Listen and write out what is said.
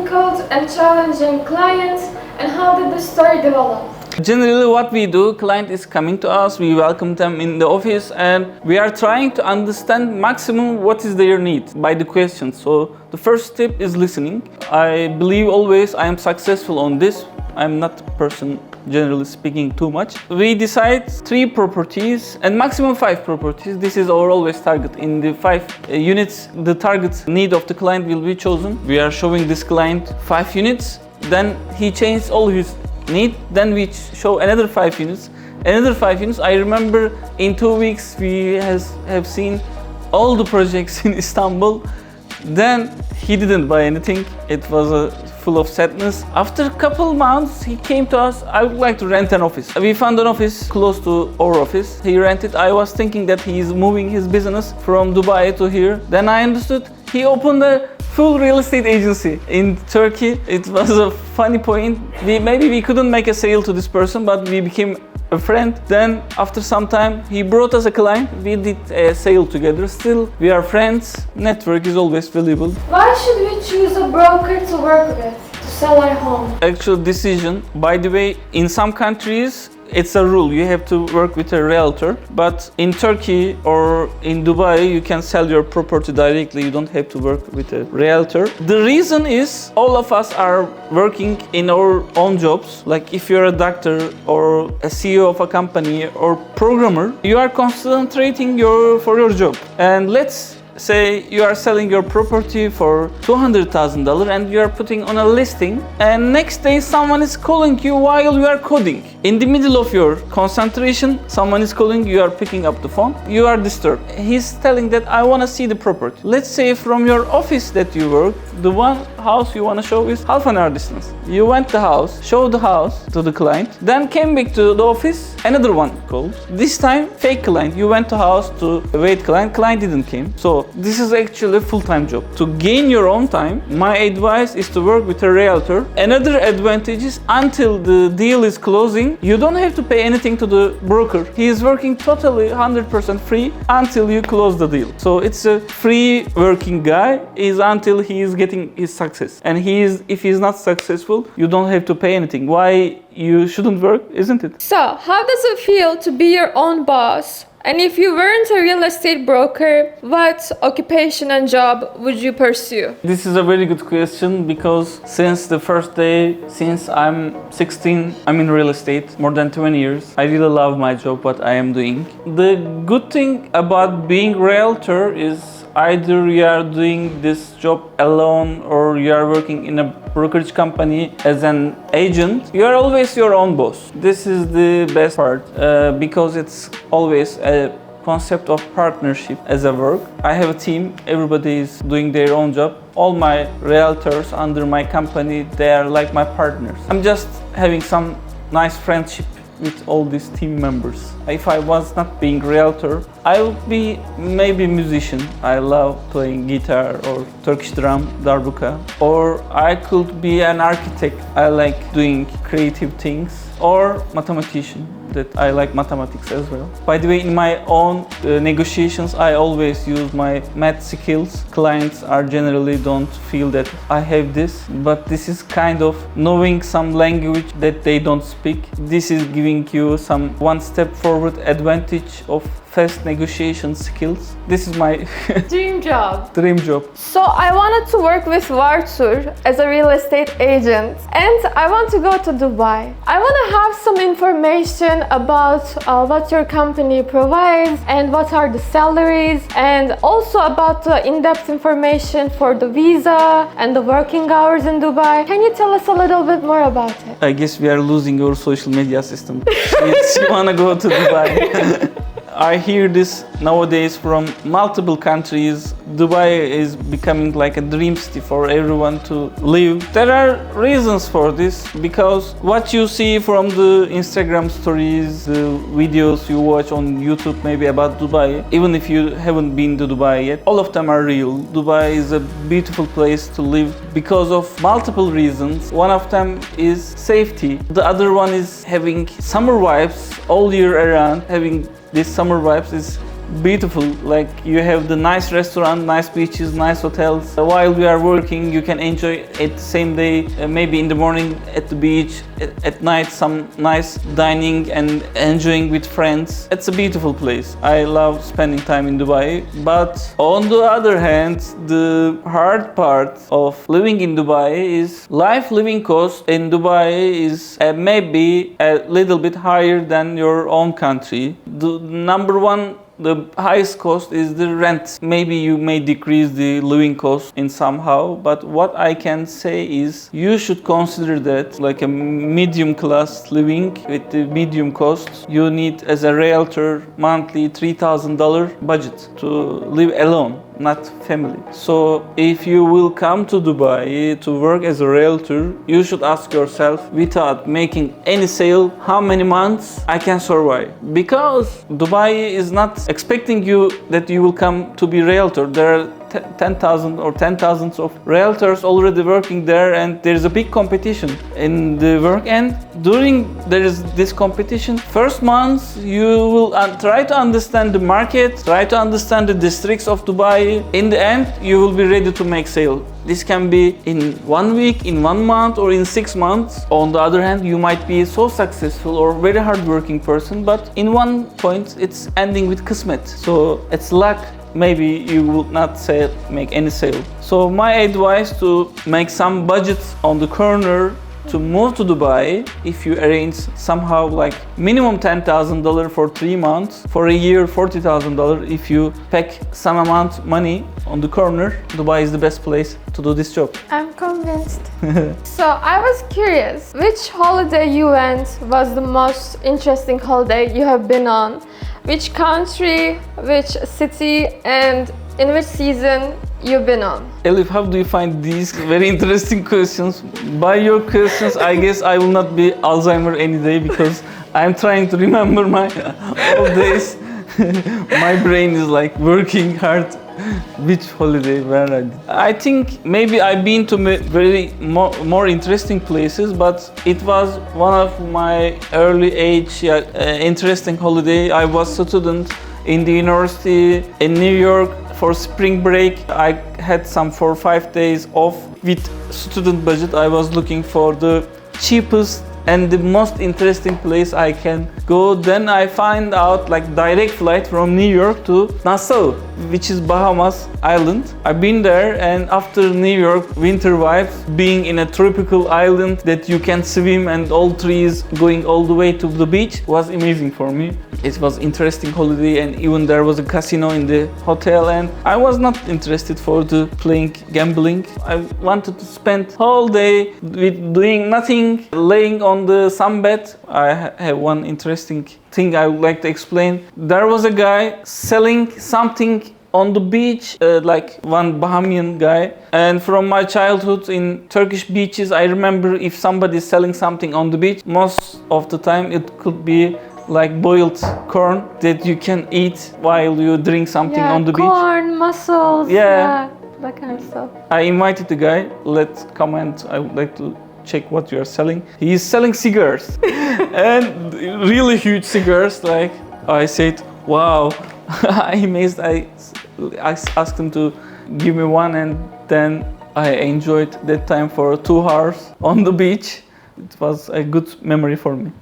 difficult and challenging client, and how did the story develop? Generally what we do, client is coming to us, we welcome them in the office and we are trying to understand maximum what is their need by the questions. So the first step is listening. I believe always I am successful on this. I'm not a person generally speaking too much. We decide 3 properties and maximum 5 properties. This is our always target. In the 5 units, the target need of the client will be chosen. We are showing this client 5 units, then he changed all his need, then we show another 5 units, another 5 units. I remember in 2 weeks we have seen all the projects in Istanbul. Then he didn't buy anything. It was full of sadness. After a couple months he came to us, I would like to rent an office. We found an office close to our office. He rented. I was thinking that he is moving his business from Dubai to here. Then I understood he opened a full real estate agency in Turkey. It was a funny point. Maybe we couldn't make a sale to this person, but we became a friend. Then after some time he brought us a client. We did a sale together. Still we are friends. Network is always valuable. Why should we choose a broker to work with to sell our home? Actual decision. By the way, in some countries it's a rule, you have to work with a realtor, but in Turkey or in Dubai you can sell your property directly, you don't have to work with a realtor. The reason is all of us are working in our own jobs. Like if you're a doctor or a CEO of a company or programmer, you are concentrating for your job. And let's say you are selling your property for $200,000 and you are putting on a listing, and next day someone is calling you while you are coding. In the middle of your concentration, someone is calling, you are picking up the phone, you are disturbed. He's telling that I want to see the property. Let's say from your office that you work, the one house you want to show is half an hour distance. You went to the house, showed the house to the client, then came back to the office, another one called. This time fake client, you went to house to wait client didn't came. So this is actually a full-time job. To gain your own time, my advice is to work with a realtor. Another advantage is until the deal is closing, you don't have to pay anything to the broker. He is working totally 100% free until you close the deal. So it's a free working guy is until he is getting his success. And if he is not successful, you don't have to pay anything. Why you shouldn't work, isn't it? So, how does it feel to be your own boss? And if you weren't a real estate broker, what occupation and job would you pursue? This is a very good question because since the first day, since I'm 16, I'm in real estate more than 20 years. I really love my job, what I am doing. The good thing about being realtor is either you are doing this job alone or you are working in a brokerage company as an agent. You are always your own boss. This is the best part because it's always a concept of partnership as a work. I have a team, everybody is doing their own job. All my realtors under my company, they are like my partners. I'm just having some nice friendship with all these team members. If I was not being realtor, I would be maybe musician. I love playing guitar or Turkish drum, darbuka. Or I could be an architect. I like doing creative things. Or mathematician. That I like mathematics as well. By the way, in my own negotiations, I always use my math skills. Clients are generally don't feel that I have this, but this is kind of knowing some language that they don't speak. This is giving you some one step forward advantage of fast negotiation skills. This is my dream job. Dream job. So I wanted to work with Vartur as a real estate agent, and I want to go to Dubai. I want to have some information about what your company provides and what are the salaries, and also about the in-depth information for the visa and the working hours in Dubai. Can you tell us a little bit more about it? I guess we are losing our social media system. Yes, you want to go to Dubai. I hear this nowadays from multiple countries. Dubai is becoming like a dream city for everyone to live. There are reasons for this because what you see from the Instagram stories, the videos you watch on YouTube maybe about Dubai, even if you haven't been to Dubai yet, all of them are real. Dubai is a beautiful place to live because of multiple reasons. One of them is safety. The other one is having summer vibes all year around. Having these summer vibes is beautiful. Like you have the nice restaurant, nice beaches, nice hotels. While you are working, you can enjoy it the same day. Maybe in the morning at the beach, at night some nice dining and enjoying with friends. It's a beautiful place. I love spending time in Dubai. But on the other hand, the hard part of living in Dubai is living cost in Dubai is maybe a little bit higher than your own country. The number one, the highest cost is the rent. Maybe you may decrease the living cost in somehow, but what I can say is you should consider that like a medium class living with the medium cost. You need as a realtor monthly $3,000 budget to live alone, not family. So if you will come to Dubai to work as a realtor, you should ask yourself without making any sale, how many months I can survive? Because Dubai is not expecting you that you will come to be realtor. There are 10,000 or 10,000 of realtors already working there, and there is a big competition in the work. And during there is this competition, first months you will try to understand the market, try to understand the districts of Dubai. In the end, you will be ready to make sale. This can be in 1 week, in 1 month, or in 6 months. On the other hand, you might be so successful or very hardworking person, but in one point it's ending with kismet. So it's luck. Maybe you will not make any sale. So my advice to make some budgets on the corner to move to Dubai, if you arrange somehow like minimum $10,000 for 3 months, for a year $40,000. If you pack some amount money on the corner, Dubai is the best place to do this job. I'm convinced. So I was curious, which holiday you went was the most interesting holiday you have been on? Which country, which city, and in which season you've been on? Elif, how do you find these very interesting questions? By your questions, I guess I will not be Alzheimer any day because I'm trying to remember my old days. My brain is like working hard. Which holiday, where I did? I think maybe I've been to very more interesting places, but it was one of my early age interesting holiday. I was a student in the university in New York for spring break. I had some 4 or 5 days off with student budget. I was looking for the cheapest and the most interesting place I can go. Then I find out like direct flight from New York to Nassau, which is Bahamas island. I've been there, and after New York winter vibes, being in a tropical island that you can swim and all trees going all the way to the beach was amazing for me. It was interesting holiday, and even there was a casino in the hotel, and I was not interested for the playing gambling. I wanted to spend whole day with doing nothing, laying on the sunbed. I have one interesting thing I would like to explain. There was a guy selling something on the beach, like one Bahamian guy. And from my childhood in Turkish beaches, I remember if somebody is selling something on the beach, most of the time it could be like boiled corn that you can eat while you drink something on the beach. Corn, mussels, that kind of stuff. I invited the guy, let's comment, I would like to check what you are selling. He is selling cigars and really huge cigars. Like I said, wow, I'm amazed. I asked him to give me one, and then I enjoyed that time for 2 hours on the beach. It was a good memory for me.